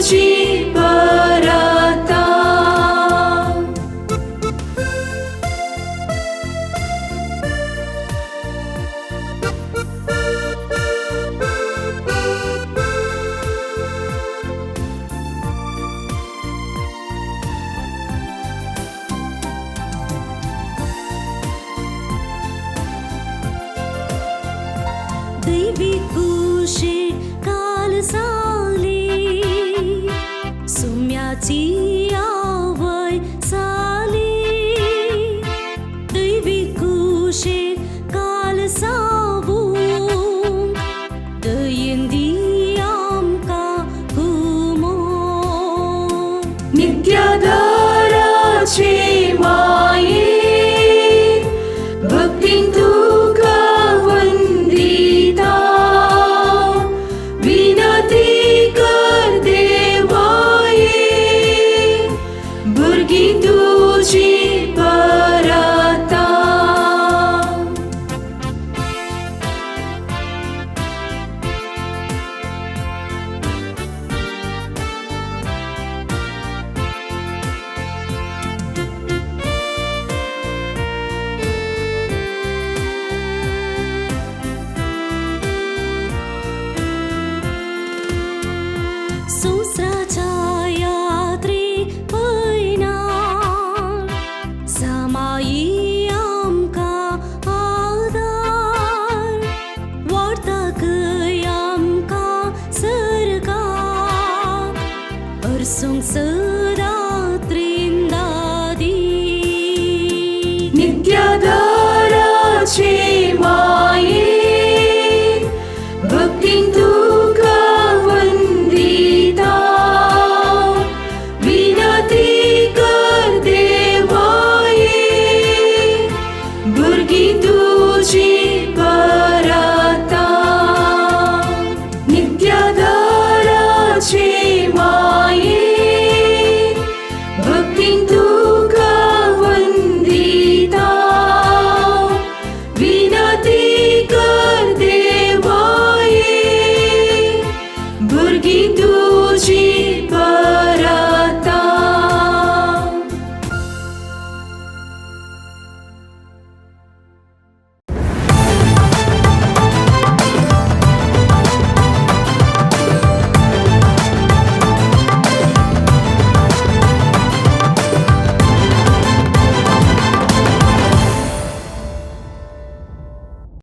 परता. दैवी कुशीर काल साली सुम्याची आवय साली. दैवी कुशीर काल सावूंक दयेन दी आमकां हुमोर. नित्याधाराचे माये भक्तीन तुका वंदिता. विनती कर देवाये भुरगीं तुजी परता. सुसराच्या यात्रे पैनार समाई आमकां आदार. वार्ताकय आमकां सरकार अर्सूंक सदांत्रेन दादी. नित्याधाराचे माये भक्तीन तुका वंदिता. विनती कर देवाये भुरगीं तुजी परता. नित्याधाराचे